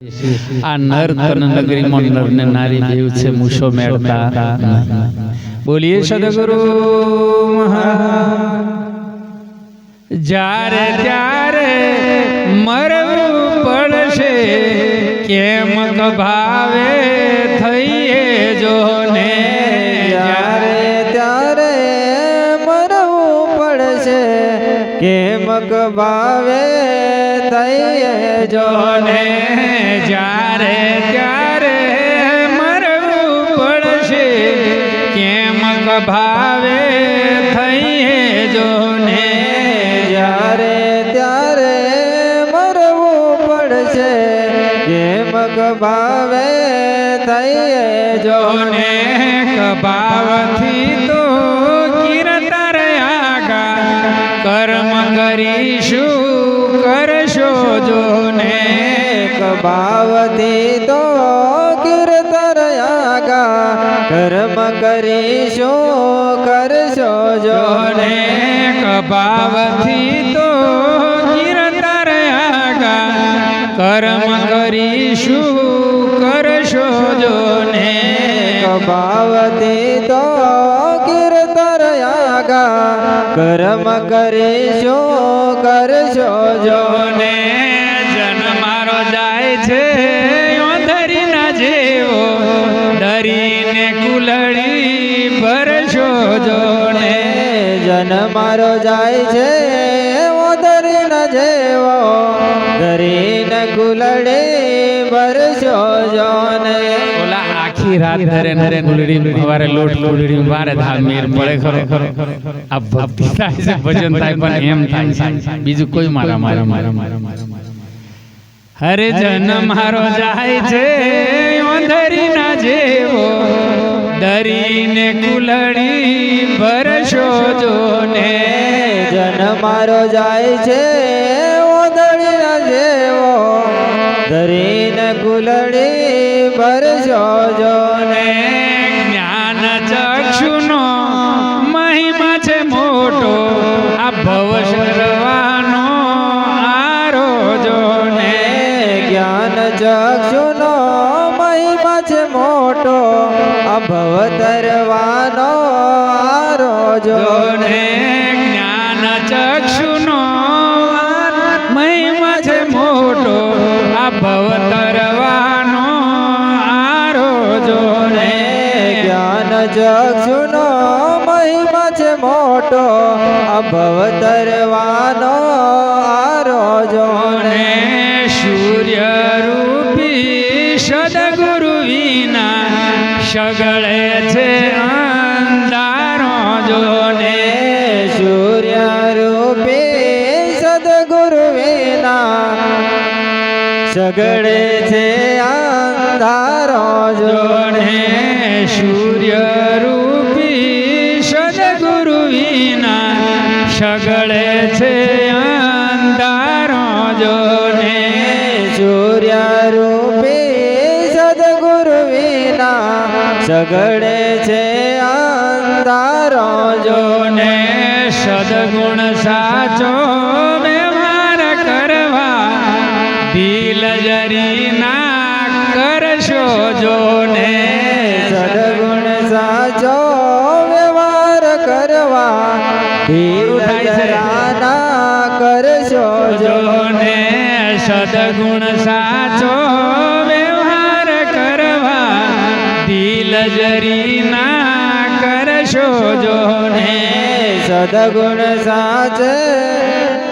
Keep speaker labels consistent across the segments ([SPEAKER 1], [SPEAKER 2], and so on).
[SPEAKER 1] આ નર તન નગરીમાં નર ને નારી દેવ છે મૂછો મેળતા બોલીએ સદગુરુ જ્યારે ત્યારે મરવું પડશે કેમ ભાવે થઈએ જો ને
[SPEAKER 2] જ્યારે ત્યારે મરવું પડશે કેમ ભાવે થઈએ જો ને
[SPEAKER 1] જ્યારે ત્યારે મરવું પડશે કેમ ભાવે થઈએ જો ને
[SPEAKER 2] જ્યારે ત્યારે મરવું પડશે કેમ ભાવે થઈએ જો
[SPEAKER 1] ને કભાવથી તો કિરતર આગા કર્મ કરીશું કરશો જો ને
[SPEAKER 2] ભાવથી તો કીર્તર આગા કર્મ કરીશું કરશો જો
[SPEAKER 1] ને કભાવથી તો કિરતર આગા કર્મ કરીશું કરશો જો ને
[SPEAKER 2] ભાવથી તો કીર્તર આગા કર્મ કરીશું કરશો જો
[SPEAKER 1] ને જન મારો જાય છે ધરી ના જેવો ડરીને કુલડી ભરશો જો ને
[SPEAKER 2] જન મારો જાય છે ઓધરીન જેવો ધરીને કુલડી ભરશો જો ને
[SPEAKER 1] ઓલા આખી રાત ધરે નરે કુલડી સવારે લોટ કુલડી વારે ધા મેર પડે ખરો આ ભક્તિ થાય છે ભજન થાય પણ એમ થાય છે બીજું કોઈ મારા હરે જન મારો જાય છે ઓંધરી ના જેવો ડરીને કુલડી ભરશો જો ને
[SPEAKER 2] જન મારો જાય છે ઓધરીના જેવો ધરીને કુલડી ભરશો જો ને
[SPEAKER 1] જ્ઞાન ચક્ષુનો મહિમા છે મોટો આ ભવ સર્વાનો આરો જો ને
[SPEAKER 2] જ્ઞાન ચક્ષુનો મહિમા છે મોટો અભવ તરવાનો આરો જો
[SPEAKER 1] ને જ્ઞાન ચક્ષુનો મહિમા છે મોટો આ ભવ તરવાનો આરો જો ને
[SPEAKER 2] જ્ઞાન ચક્ષુનો મહિમા છે મોટો અભવ તરવાનો આરો જો
[SPEAKER 1] ને સૂર્ય રૂપી સદગુરુ વિના સગળે છે અંધારો જો ને
[SPEAKER 2] સૂર્ય રૂપી સદગુરુ વિના સગળે છે અંધારો જો
[SPEAKER 1] ને સૂર્ય રૂપી સદગુરુ વિના સગળે છે અંધારો જો ને
[SPEAKER 2] સૂર્ય રૂપી સદગુરુ વિના સગળે છે અંધારો જો
[SPEAKER 1] ને સદગુણ સાચો વ્યવહાર કરવા દિલ જરી ના કરશો જો ને
[SPEAKER 2] સદગુણ સાચો વ્યવહાર કરવા ધીર ધરાના કરશો જો
[SPEAKER 1] ને સદગુણ સાચો વ્યવહાર કરવા દિલ જરી ના કરશો જો ને
[SPEAKER 2] સદગુણ સાચે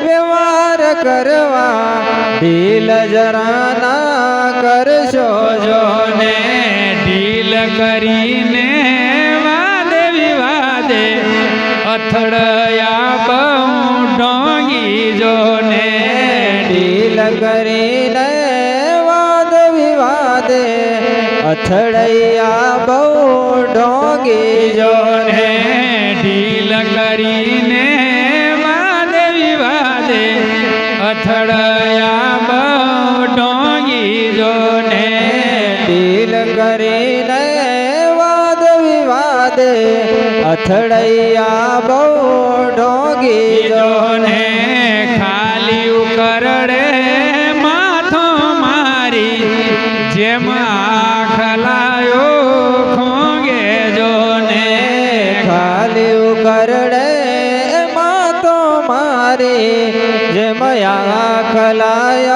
[SPEAKER 2] વ્યવહાર કરવા ઢીલ જરાના કરશો જો
[SPEAKER 1] ને ઢીલ કરીને વાદે વિવાદે અથડયા બહુ ડોંગી જો ને
[SPEAKER 2] ઢીલ કરીને વાદ વિવાદે અથડૈયા બહુ ઢોંગી જો
[SPEAKER 1] ને ઢીલ કરીને વાદ વિવાદે અથડયા બહુ ડોંગી જો ને
[SPEAKER 2] ઢીલ કરીને વાદ વિવાદે અથડૈયા બહુ ઢોંગી જો
[SPEAKER 1] ને ખાલી કરડે માથો મારી જેમ આખલાયો ખોંગે જો ને
[SPEAKER 2] ખાલી કરડે એમાં તો મારે જેમ આખલાયા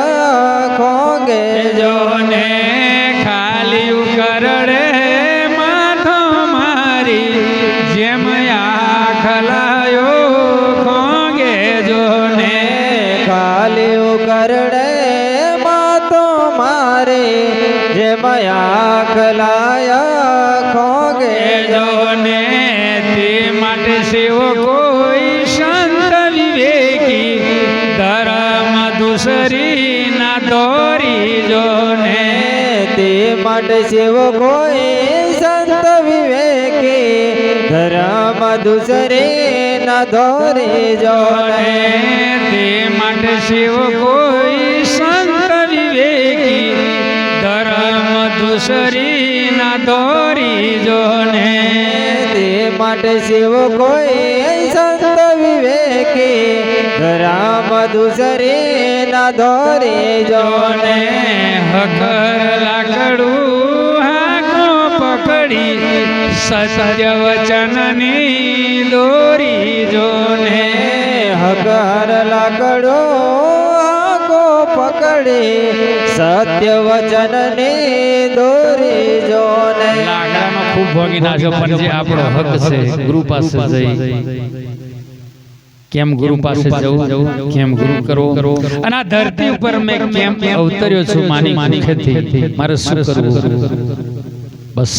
[SPEAKER 2] ખોંગે
[SPEAKER 1] જો ને ખાલી કરડે માથો મારી જેમ આખલાયો ખોંગે જો ને
[SPEAKER 2] ખાલી કરડે માં તો મારે જેમ આખલાયા ખોંગે
[SPEAKER 1] જો ને તે માટે સેવો કોઈ સંત વિવેકી ધર્મ દુસરી ના દોરી જો ને
[SPEAKER 2] તે માટે સેવો કોઈ સંત વિવેકી ધર્મ દુસરે ના ધોરે જો
[SPEAKER 1] ને તે માટે સેવો કોઈ સંત વિવેકી ધર્મ દુસરી ના દોરી જો ને
[SPEAKER 2] તે માટે સેવો કોઈ સંત વિવેકી ધર્મ દુસરે ના ધોરે જો
[SPEAKER 1] ને હકર લાકડું હાકો પકડી સત્ય વચનની દોરી જો ને
[SPEAKER 2] હકર લાકડો આકો પકડી સત્ય વચન ને દોરી જો ને
[SPEAKER 1] લાકડાનો ખૂબ ભોગી નાખ્યો પણ જે આપણો હક છે ગુરુ પાસે જઈ કેમ ગુરુ પાસે જવું કેમ ગુરુ કરવો અને આ ધરતી ઉપર મેં કેમ અવતર્યો છું માની મુખેથી મારે શું કરવું બસ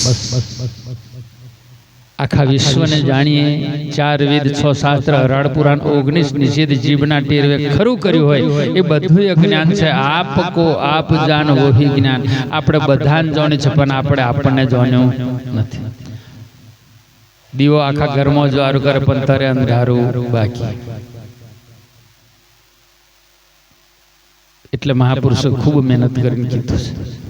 [SPEAKER 1] આખા વિશ્વને જાણીએ 4 વેદ 6 શાસ્ત્ર 18 પુરાણ 19 નિષેધ જીવના ટેરવે ખરું કર્યું હોય એ બધું જ્ઞાન છે આપ કો આપ જાનો વહી જ્ઞાન આપણે બધાને જાણે છે પણ આપણે આપણને જાણ્યું નથી દીવો આખા ઘરમાં જ્વારું કરે પણ તરે અંધારું બાકી એટલે મહાપુરુષો ખૂબ મહેનત કરીને કીધું છે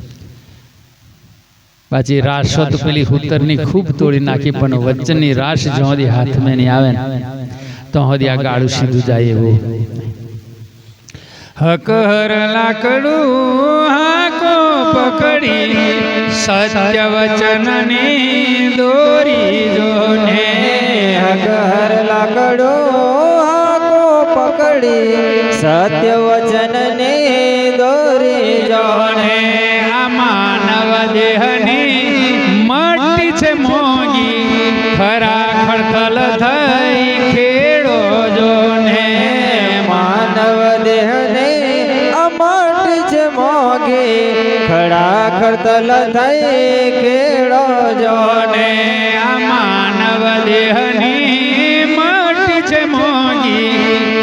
[SPEAKER 1] પાછી રાશો તો પેલી હુતરની ખૂબ તોડી નાખી પણ વચનની રાશ જો હદી હાથમાં નહીં આવે ને તો હદી આ ગાળું સીધું જાય એવું હકર લાકડું હાકો પકડી સત્ય વચનની દોરી જો ને
[SPEAKER 2] હકર લાકડો આકો પકડી સત્ય વચન ને દોરી જો
[SPEAKER 1] ને આ માનવ દેહની મટી છે મોગી ખરા ખડતલ થઈ ખેડો જો ને
[SPEAKER 2] માનવ દેહને અમટ છે મોગે ખડા ખડતલ થઈ ખેડો જો
[SPEAKER 1] ને આ માનવ દેહની મટી છે મોગી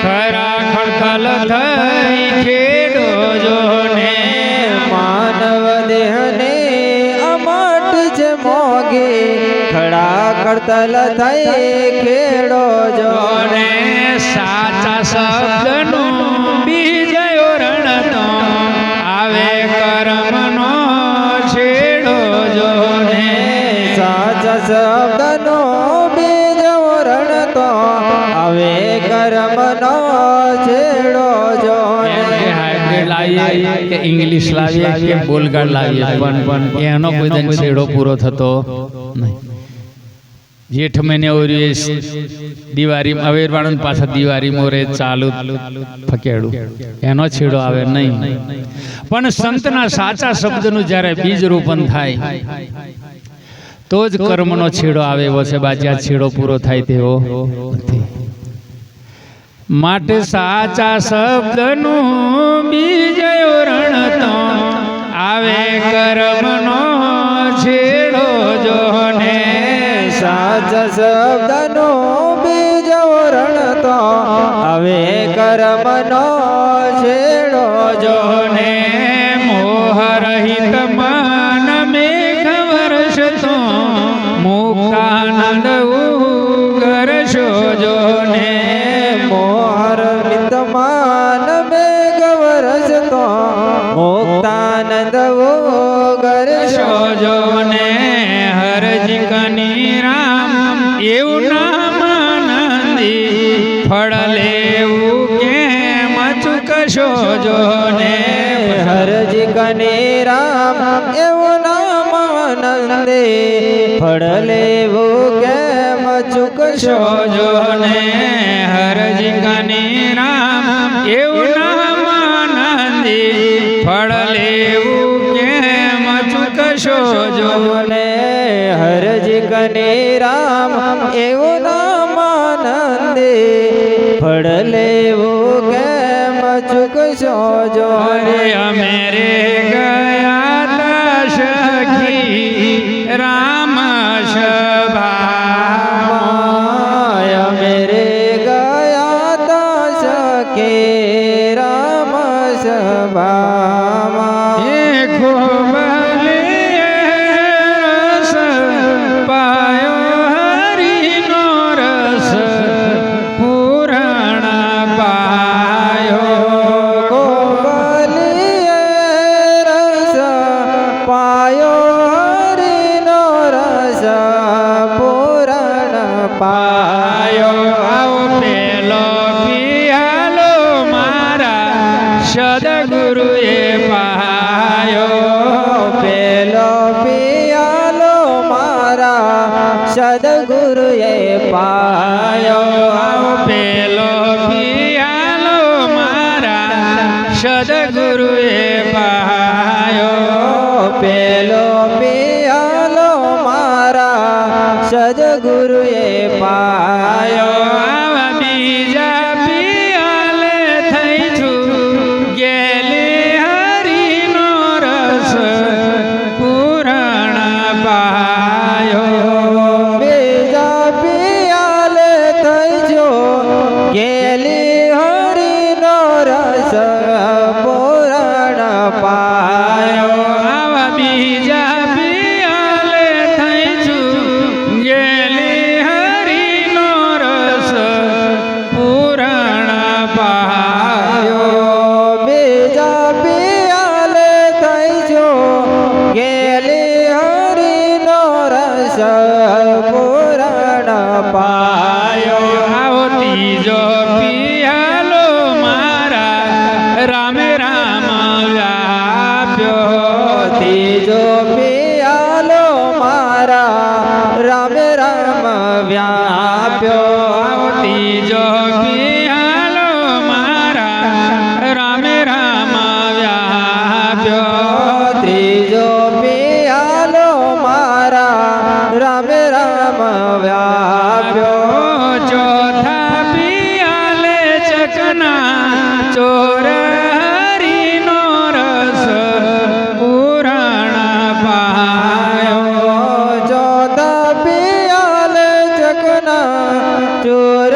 [SPEAKER 1] ખરા ખડતલ થઈ ખેડો જો ને
[SPEAKER 2] માનવ દેહને અમટ છે મોગે ખડા ખડતલ થઈ ખેડો જો
[SPEAKER 1] ને સાચા શબ્દનું બીજ ઓરણતો આવે કર્મનો છેડો જો ને
[SPEAKER 2] સાચા શબ્દનો બીજ ઓરણતો આવે કર્મનો છેડો જો
[SPEAKER 1] હાઇબ્રિડ લાવીએ કે ઇંગ્લિશ લાવીએ કે બોલગાડ લાવીએ પણ એનો કોઈ દિન છેડો પૂરો થતો નહીં જેઠ મહિને ઓરી દિવાળી અવેરવાળું પાછા દિવાળી મોરે ચાલુ ફકેડું એનો છેડો આવે નહીં પણ સંતના સાચા શબ્દનું જ્યારે બીજ રોપણ થાય તો જ કર્મનો છેડો આવે એવો છે બાકી આ છેડો પૂરો થાય તેવો નથી માટે સાચા શબ્દનું બીજ ઓરણતો આવે કર્મનો છેડો જો ને
[SPEAKER 2] સાચા શબ્દનો બીજ ઓરણતો હવે કર્મનો છેડો જો
[SPEAKER 1] ને મોહ રહિત મન મેઘ વર્ષતો મુક્તાનંદ ઉગરશો જો ને
[SPEAKER 2] મોહર વિદ્યમાન મેઘ વરસતો મુક્તાનંદ ગરશો
[SPEAKER 1] જો ને હરજી કની રામ એવું નામ આનંદી ફળ લેવું કેમ ચૂકશો જો ને
[SPEAKER 2] હરજી કને રામ રામ એવું નામ આનંદે ફળ લેવું કેમ ચૂકશો
[SPEAKER 1] જો ને હરજી કની રામ એવું નામ આનંદી ફળ લેવું કેમ ચૂકશો જો
[SPEAKER 2] ને હરજી કને રામ એવું નામ આનંદે ફળ લેવું કેમ ચૂકશો જો
[SPEAKER 1] અરે અમે રે ગયા તા સખી રામ સભા
[SPEAKER 2] મેરે ગયા તા સખે રામ સભામાં
[SPEAKER 1] એ ખૂબ રસ પાયો હરિનો રસ પૂરણ પાયો
[SPEAKER 2] ગોબલીએ રસ પાયો હરિનો રસ પૂરણ પાયો
[SPEAKER 1] આવો પેલો પિયાલો મારા સદગુરુએ પાયો
[SPEAKER 2] પેલો પિયાલો મારા સદગુરુએ પાયો
[SPEAKER 1] આવો પેલો પિયાલો મારા સદગુરુએ પાયો
[SPEAKER 2] પેલો પિયાલો મારા સદગુરુએ પાયો
[SPEAKER 1] આવા બીજા પિયાલે થઈ છું ગેલી હરિનો રસ પૂરણ પાયો
[SPEAKER 2] બીજા પિયાલે થઈ જો ગેલી હરિનો રસ પૂરણ પાયો
[SPEAKER 1] આવા બીજા પિયાલે થઈ છું ગેલી હરિનો રસ પૂરણ પાયો
[SPEAKER 2] બીજા પિયાલે થઈ જો ગેલી હરિનો રસ પૂરણ પાયો
[SPEAKER 1] આવો ત્રીજો પિયાલો મારા રામે રામ વ્યાપ્યો
[SPEAKER 2] ત્રીજો પિયાલો મારા રામ રામ વ્યાપ્યો
[SPEAKER 1] આવો ત્રીજો પિયાલો મારા રામે રામ વ્યાપ્યો
[SPEAKER 2] ત્રીજો પિયાલો મારા રામ રામ વ્યાપ્યો
[SPEAKER 1] ચોથા પિયાલે ચકના ચોર હરિનો રસ પૂરણ પાયો
[SPEAKER 2] ચોથા પિયાલે ચકના ચોર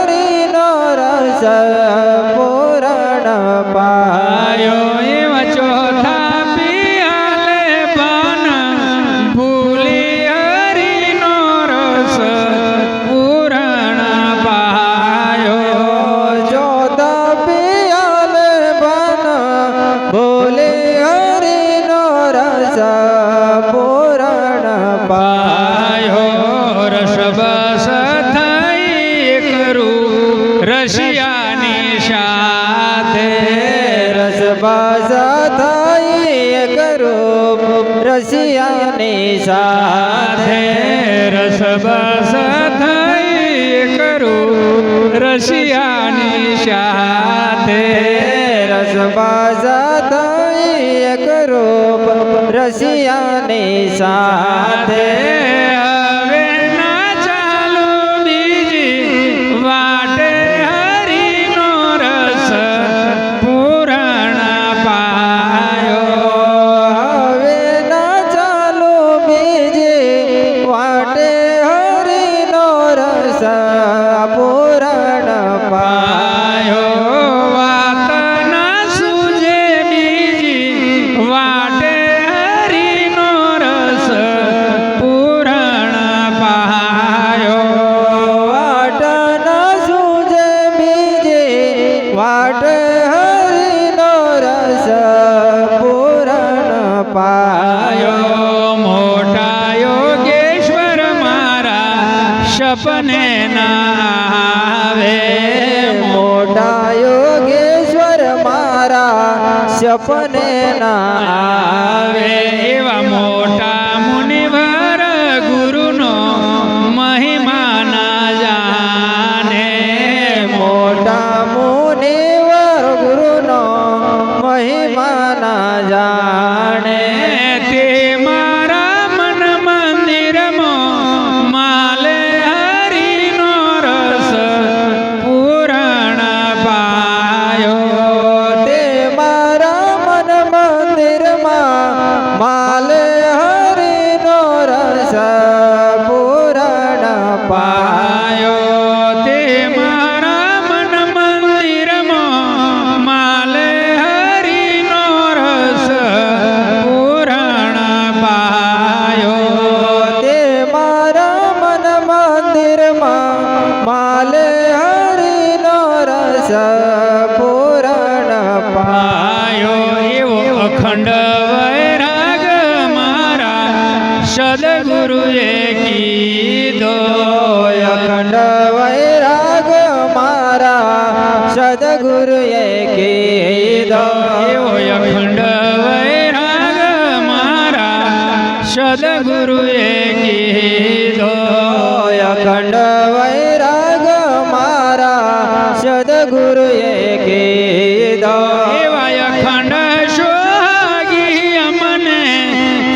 [SPEAKER 2] હરિનો રસ પૂરણ પાયો
[SPEAKER 1] એવા ચોથા પિયાલે પાન ભૂલી હરિનો રસ પૂરણ પાયો
[SPEAKER 2] ચોથા પિયાલે બન બોલે હરિનો રસ પૂરણ પાયો
[SPEAKER 1] પાયો રસ બસ થઈ કરું રશિયાની સાથે
[SPEAKER 2] રસ બાસ થઈ કરૂપ રસિયાની સાથે
[SPEAKER 1] રસ બસ થઈ કરું રશિયાની સાથે
[SPEAKER 2] રસ બાસ થઈ કરૂપ રસિયાની સાથે
[SPEAKER 1] હવે ના ચાલો બીજી વાટે હરિનો રસ પૂરણ પાયો
[SPEAKER 2] હવે ના ચાલો બીજે વાટે હરિનો રસ પૂરણ પાયો
[SPEAKER 1] વાત ના સૂજે બીજી વાટે હરિનો રસ પૂરણ પાયો
[SPEAKER 2] વાટ ના સૂજે બીજે વાટ હરિનો રસ પૂરણ પાયો
[SPEAKER 1] પાયો મોટા યોગેશ્વર મારા સપને ના આવે
[SPEAKER 2] મોટા યોગેશ્વર મારા સપને ના આવે
[SPEAKER 1] એવા મોટા મુનિવર ગુરુનો મહિમા ના જાણે
[SPEAKER 2] મોટા મુનિવર ગુરુનો મહિમા ના જાણે
[SPEAKER 1] તે મારા મન મંદિરમાં માલે હરિનો રસ પૂરણ પાયો
[SPEAKER 2] તે મારા મન મંદિરમાં માલે હરિનો રસ પૂરણ પાયો
[SPEAKER 1] તે મારા મન મંદિરમાં માલે હરિનો રસ પૂરણ પાયો
[SPEAKER 2] તે મારા મન મંદિરમાં માલે હરિનો રસ પૂરણ પાયો
[SPEAKER 1] એવો અખંડ વૈરાગ મારા સદગુરુએ કીધો
[SPEAKER 2] અખંડ વૈરાગ મારા સદગુરુએ કીધો
[SPEAKER 1] એવો અખંડ વૈરાગ મારા સદગુરુએ કીધો
[SPEAKER 2] અખંડ વૈરાગ મારા સદગુરુએ કીધો
[SPEAKER 1] એવા અખંડ સોહાગી અમને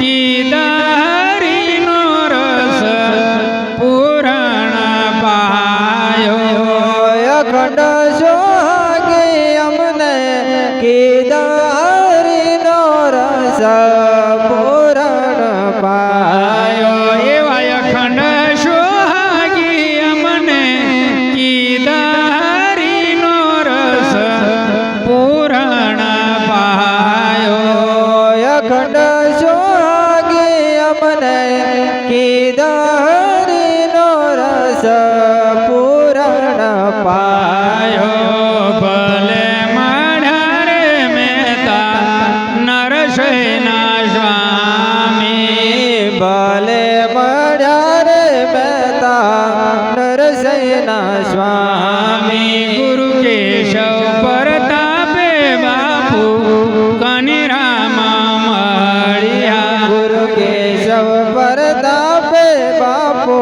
[SPEAKER 1] કીધા હરિનો રસ પૂરણ પાયો
[SPEAKER 2] અખંડ સોહાગી અમને કીધા હરિનો રસ પૂરણ પાયો
[SPEAKER 1] એવા અખંડ સોહાગી અમને કીધા હરિનો રસ પૂરણ પાયો
[SPEAKER 2] અખંડ સોહાગી અમને કીધા હરિનો રસ પૂરણ પાયો
[SPEAKER 1] ભલે માઢા રે મહેતા નરસૈના સ્વામી
[SPEAKER 2] ભલે મળ્યા રે મહેતા નરસૈના સ્વામી
[SPEAKER 1] ગુરુ કેશવ પરતાપે બાપુ કનિરામ મળ્યા
[SPEAKER 2] ગુરુ કેશવ પરતાપે બાપો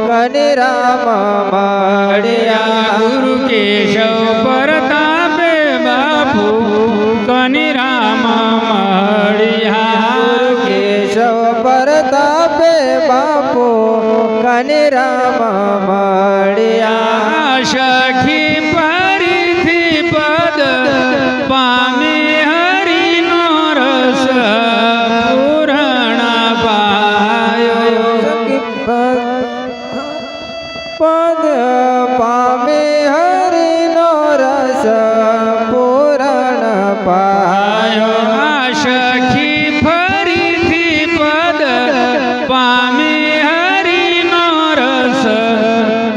[SPEAKER 2] કનિરામ મળ્યા
[SPEAKER 1] ગુરુ કેશવ પરતાપે બાપુ કનિરામ મળ્યા
[SPEAKER 2] ગુરુ કેશવ પરતાપે બાપો કનિરામ મળ્યા
[SPEAKER 1] સખી પરિથી પદ પામી હરિનો રસ પૂરણ પાયો
[SPEAKER 2] પદ પામે હરિનો રસ પૂરણ પાયો
[SPEAKER 1] સખી ફરીથી પદ પામી હરિનો રસ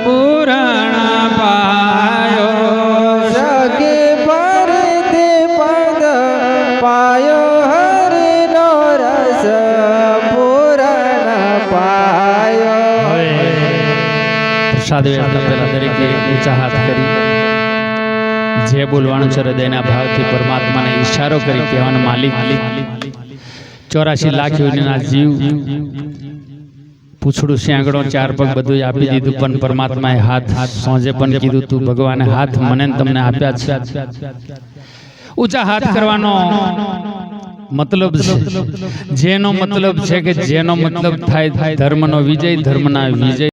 [SPEAKER 1] પૂરણ પાયો
[SPEAKER 2] સખી ફરીથી પદ પાયો હરિનો રસ પૂરણ પાયો
[SPEAKER 1] પ્રસાદ વેચતા પહેલા દરેકે ઊંચા હાથ કરી જે બોલવાનું છે હૃદયના ભાવથી પરમાત્માને ઈશારો કરી કહેવાનો માલિક 84 લાખ યોનિના જીવ પૂછડું શ્યાંગડો ચાર પગ બધું આપી દીધું પણ પરમાત્માએ હાથ સોંજે પણ કીધું તું ભગવાને હાથ મને ને તમને આપ્યા છે ઊંચા હાથ કરવાનો મતલબ છે જેનો મતલબ છે કે જેનો મતલબ થાય ધર્મનો વિજય ધર્મના વિજય